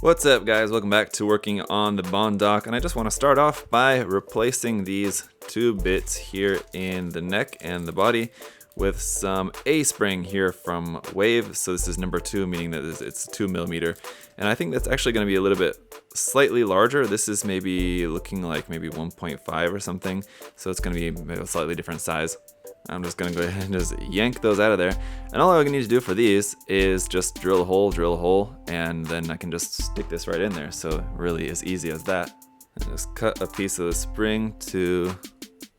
What's up guys, welcome back to working on the Baund Doc, and I just want to start off by replacing these two bits here in the neck and the body with some A-spring here from Wave. So this is number 2, meaning that it's 2mm, and I think that's actually going to be a little bit slightly larger. This is maybe looking like maybe 1.5 or something, so it's going to be a slightly different size. I'm just going to go ahead and just yank those out of there. And all I need to do for these is just drill a hole, and then I can just stick this right in there. So really as easy as that. And just cut a piece of the spring to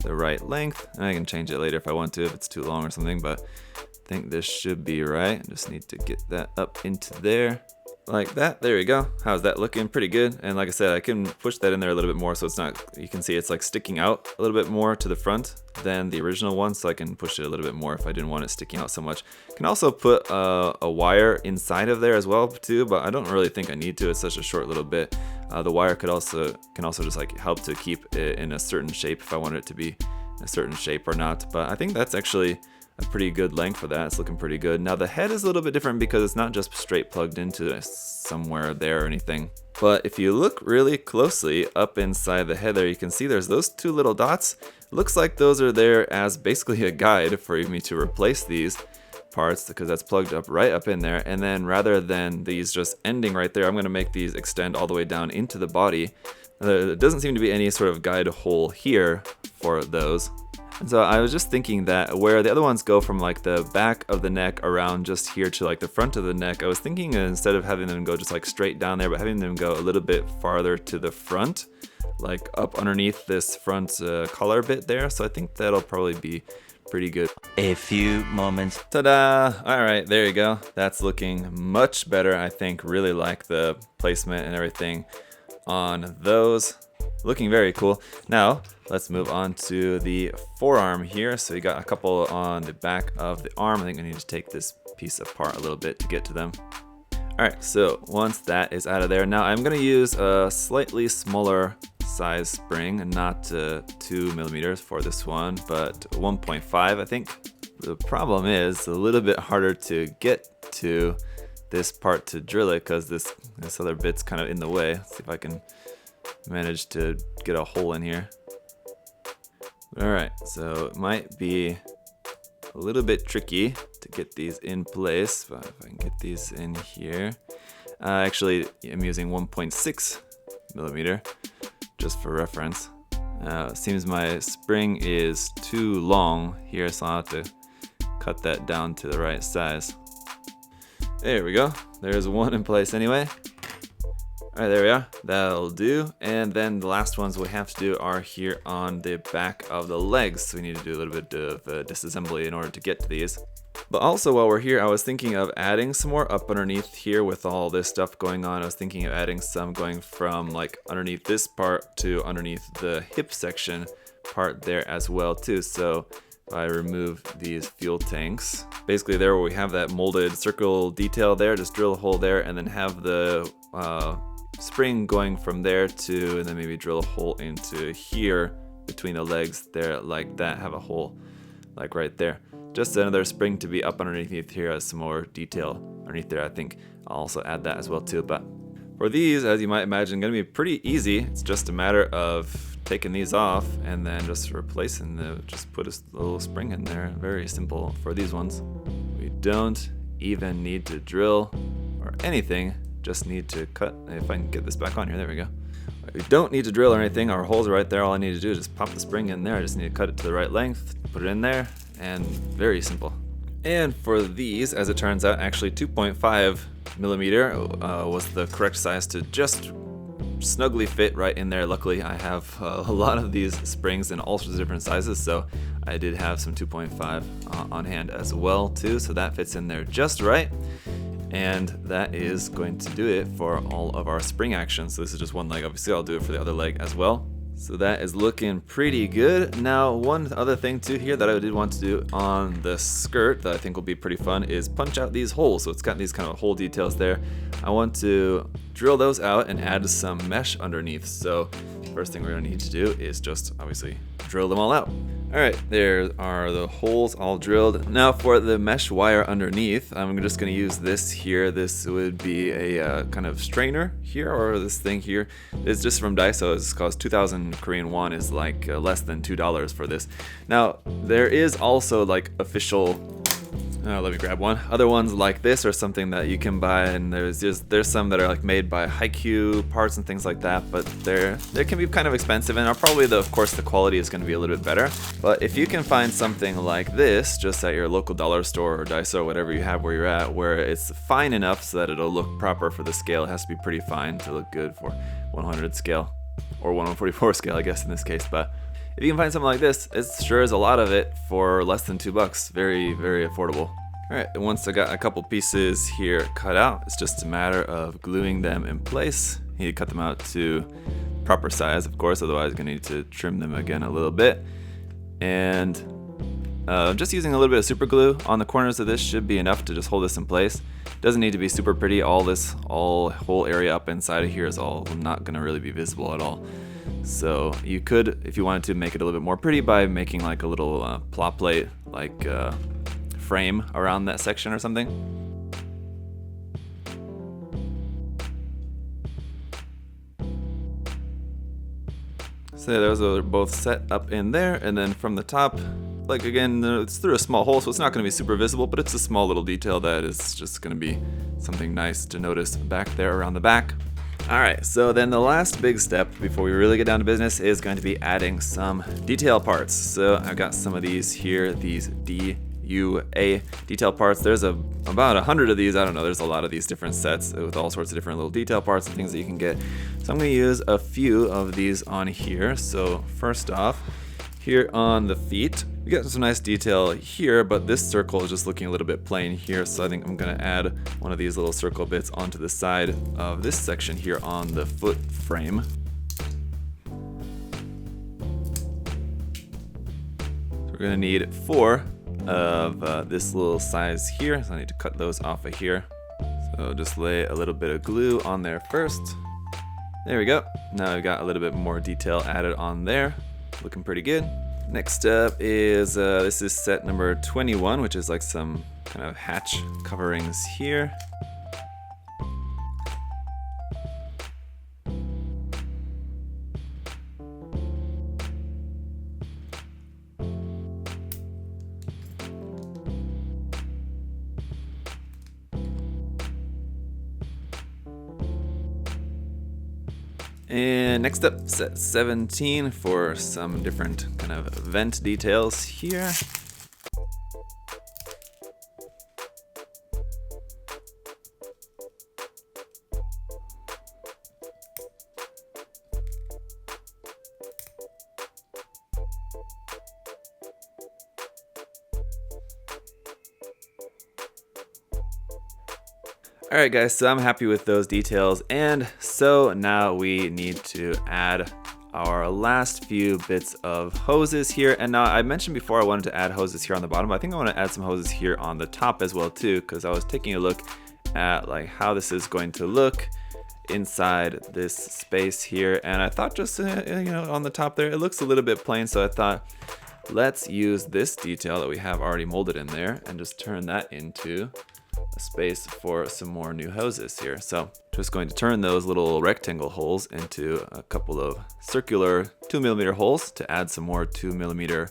the right length. And I can change it later if I want to, if it's too long or something, but I think this should be right. I just need to get that up into there. Like that, there we go. How's that looking? Pretty good. And like I said, I can push that in there a little bit more so it's not, you can see it's like sticking out a little bit more to the front than the original one, so I can push it a little bit more if I didn't want it sticking out so much. Can also put a wire inside of there as well too, but I don't really think I need to. It's such a short little bit. The wire can also just like help to keep it in a certain shape if I want it to be a certain shape or not. But I think that's actually a pretty good length for that. It's looking pretty good. Now the head is a little bit different because it's not just straight plugged into somewhere there or anything. But if you look really closely up inside the head there, you can see there's those two little dots. It looks like those are there as basically a guide for me to replace these parts, because that's plugged up right up in there. And then rather than these just ending right there, I'm going to make these extend all the way down into the body. There doesn't seem to be any sort of guide hole here for those. And so I was just thinking that where the other ones go from like the back of the neck around just here to like the front of the neck, I was thinking instead of having them go just like straight down there, but having them go a little bit farther to the front, like up underneath this front collar bit there. So I think that'll probably be pretty good. A few moments. Ta-da! Alright, there you go. That's looking much better, I think. Really like the placement and everything on those. Looking very cool. Now let's move on to the forearm here. So you got a couple on the back of the arm. I think I need to take this piece apart a little bit to get to them. Alright, so once that is out of there, now I'm going to use a slightly smaller size spring, not 2mm for this one, but 1.5 I think. The problem is it's a little bit harder to get to this part to drill it because this other bit's kind of in the way. Let's see if I can manage to get a hole in here. Alright, so it might be a little bit tricky to get these in place, but if I can get these in here. Actually, I'm using 1.6mm just for reference. Seems my spring is too long here, so I'll have to cut that down to the right size. There we go. There's one in place anyway. Alright, there we are. That'll do. And then the last ones we have to do are here on the back of the legs. So we need to do a little bit of disassembly in order to get to these. But also while we're here, I was thinking of adding some more up underneath here with all this stuff going on. I was thinking of adding some going from like underneath this part to underneath the hip section part there as well too. So if I remove these fuel tanks, basically there where we have that molded circle detail there, just drill a hole there and then have the spring going from there to, and then maybe drill a hole into here between the legs there like that, have a hole like right there. Just another spring to be up underneath here as some more detail underneath there. I think I'll also add that as well too. But for these, as you might imagine, going to be pretty easy. It's just a matter of taking these off and then just replacing just put a little spring in there. Very simple for these ones. We don't even need to drill or anything. Just need to cut. If I can get this back on here, there we go. We don't need to drill or anything. Our holes are right there. All I need to do is just pop the spring in there. I just need to cut it to the right length, put it in there, and very simple. And for these, as it turns out, actually 2.5mm was the correct size to just snugly fit right in there. Luckily, I have a lot of these springs in all sorts of different sizes, so I did have some 2.5 on hand as well too, so that fits in there just right. And that is going to do it for all of our spring actions. So this is just one leg. Obviously, I'll do it for the other leg as well. So that is looking pretty good. Now, one other thing too here that I did want to do on the skirt that I think will be pretty fun is punch out these holes. So it's got these kind of hole details there. I want to drill those out and add some mesh underneath. So first thing we're gonna need to do is just obviously drill them all out. Alright, there are the holes all drilled. Now for the mesh wire underneath, I'm just going to use this here. This would be a kind of strainer here, or this thing here. It's just from Daiso. It's cost 2,000 Korean won, is like less than $2 for this. Now, there is also like official... let me grab one. Other ones like this are something that you can buy, and there's some that are like made by HGUC parts and things like that, but they can be kind of expensive, and probably of course the quality is going to be a little bit better. But if you can find something like this just at your local dollar store or Daiso or whatever you have where you're at, where it's fine enough so that it'll look proper for the scale, it has to be pretty fine to look good for 100 scale or 144 scale, I guess in this case. But if you can find something like this, it sure is a lot of it for less than $2. Very, very affordable. Alright, once I got a couple pieces here cut out, it's just a matter of gluing them in place. You need to cut them out to proper size, of course, otherwise you're going to need to trim them again a little bit. And just using a little bit of super glue on the corners of this should be enough to just hold this in place. Doesn't need to be super pretty. Whole area up inside of here is all not going to really be visible at all. So you could, if you wanted to, make it a little bit more pretty by making like a little plot plate, like frame around that section or something. So those are both set up in there, and then from the top, like again, it's through a small hole, so it's not going to be super visible, but it's a small little detail that is just going to be something nice to notice back there around the back. Alright, so then the last big step before we really get down to business is going to be adding some detail parts. So I've got some of these here, these DUA detail parts. There's about 100 of these. I don't know, there's a lot of these different sets with all sorts of different little detail parts and things that you can get. So I'm going to use a few of these on here. So first off, here on the feet, we got some nice detail here, but this circle is just looking a little bit plain here, so I think I'm going to add one of these little circle bits onto the side of this section here on the foot frame. So we're going to need 4 of this little size here, so I need to cut those off of here. So just lay a little bit of glue on there first. There we go. Now we've got a little bit more detail added on there. Looking pretty good. Next up is, this is set number 21, which is like some kind of hatch coverings here. And next up, set 17 for some different kind of vent details here. Alright guys, so I'm happy with those details, and so now we need to add our last few bits of hoses here. And now I mentioned before I wanted to add hoses here on the bottom, but I think I want to add some hoses here on the top as well too, because I was taking a look at like how this is going to look inside this space here, and I thought just on the top there it looks a little bit plain, so I thought let's use this detail that we have already molded in there and just turn that into a space for some more new hoses here. So just going to turn those little rectangle holes into a couple of circular 2mm holes to add some more 2mm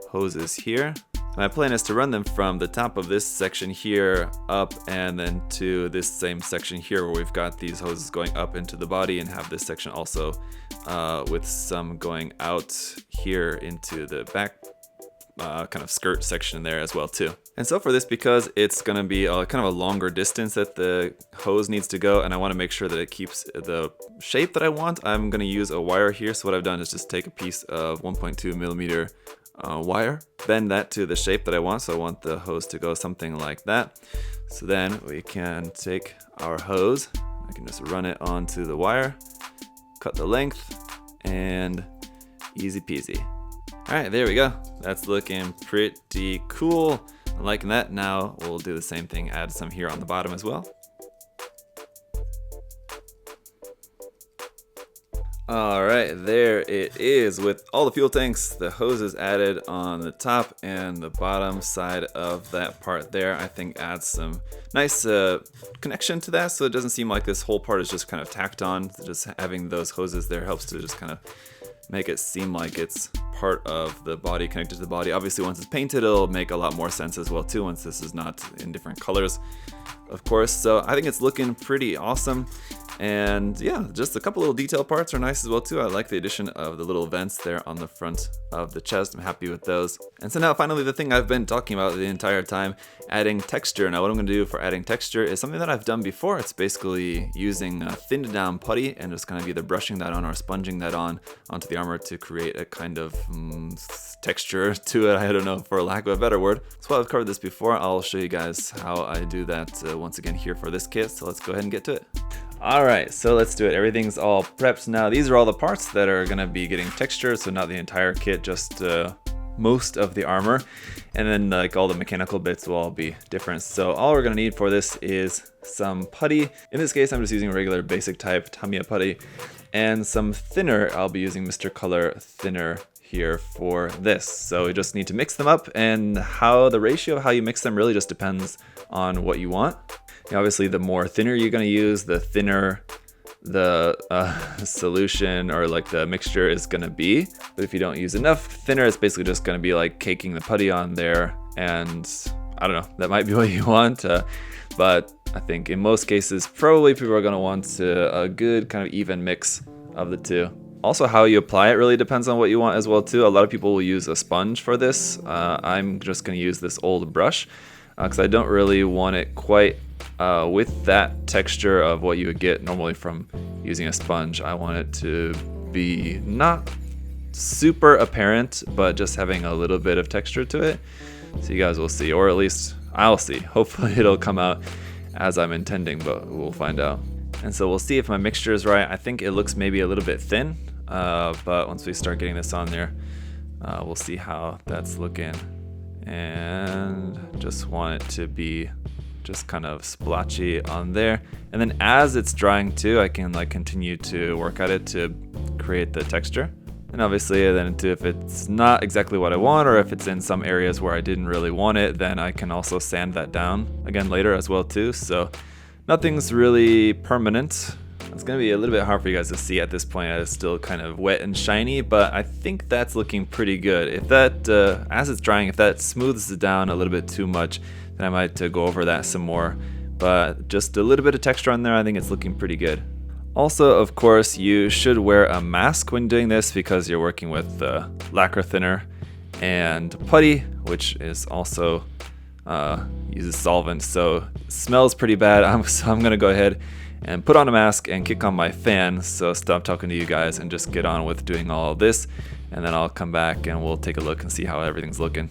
hoses here. My plan is to run them from the top of this section here up and then to this same section here where we've got these hoses going up into the body, and have this section also with some going out here into the back kind of skirt section there as well too. And so for this, because it's going to be kind of a longer distance that the hose needs to go, and I want to make sure that it keeps the shape that I want, I'm going to use a wire here. So what I've done is just take a piece of 1.2mm wire, bend that to the shape that I want. So I want the hose to go something like that. So then we can take our hose, I can just run it onto the wire, cut the length, and easy peasy. Alright, there we go. That's looking pretty cool. I'm liking that. Now we'll do the same thing, add some here on the bottom as well. Alright, there it is with all the fuel tanks, the hoses added on the top and the bottom side of that part there. I think adds some nice connection to that, so it doesn't seem like this whole part is just kind of tacked on. Just having those hoses there helps to just kind of make it seem like it's part of the body, connected to the body. Obviously once it's painted it'll make a lot more sense as well too, once this is not in different colors, of course. So I think it's looking pretty awesome. And yeah, just a couple little detail parts are nice as well too. I like the addition of the little vents there on the front of the chest. I'm happy with those. And so now finally the thing I've been talking about the entire time, adding texture. Now what I'm going to do for adding texture is something that I've done before. It's basically using thinned down putty and just kind of either brushing that on or sponging that on onto the armor to create a kind of texture to it. I don't know, for lack of a better word. So I've covered this before. I'll show you guys how I do that once again here for this kit. So let's go ahead and get to it. Alright, so let's do it. Everything's all prepped now. These are all the parts that are going to be getting texture, so not the entire kit, just most of the armor. And then like all the mechanical bits will all be different. So all we're going to need for this is some putty. In this case, I'm just using a regular basic type Tamiya putty. And some thinner. I'll be using Mr. Color thinner here for this. So we just need to mix them up, and how the ratio of how you mix them really just depends on what you want. Obviously, the more thinner you're going to use, the thinner the solution or like the mixture is going to be. But if you don't use enough thinner, it's basically just going to be like caking the putty on there. And I don't know, that might be what you want. But I think in most cases, probably people are going to want a good kind of even mix of the two. Also, how you apply it really depends on what you want as well too. A lot of people will use a sponge for this. I'm just going to use this old brush because I don't really want it quite with that texture of what you would get normally from using a sponge. I want it to be not super apparent, but just having a little bit of texture to it. So you guys will see, or at least I'll see. Hopefully it'll come out as I'm intending, but we'll find out. And so we'll see if my mixture is right. I think it looks maybe a little bit thin, but once we start getting this on there, we'll see how that's looking. And just want it to be just kind of splotchy on there. And then as it's drying too, I can like continue to work at it to create the texture. And obviously then too, if it's not exactly what I want, or if it's in some areas where I didn't really want it, then I can also sand that down again later as well too. So nothing's really permanent. It's gonna be a little bit hard for you guys to see at this point. It's still kind of wet and shiny, but I think that's looking pretty good. If that, as it's drying, if that smooths it down a little bit too much, then I might go over that some more. But just a little bit of texture on there, I think it's looking pretty good. Also, of course, you should wear a mask when doing this because you're working with lacquer thinner and putty, which is also uses solvent, so it smells pretty bad. So I'm gonna go ahead and put on a mask and kick on my fan, so stop talking to you guys and just get on with doing all of this, and then I'll come back and we'll take a look and see how everything's looking.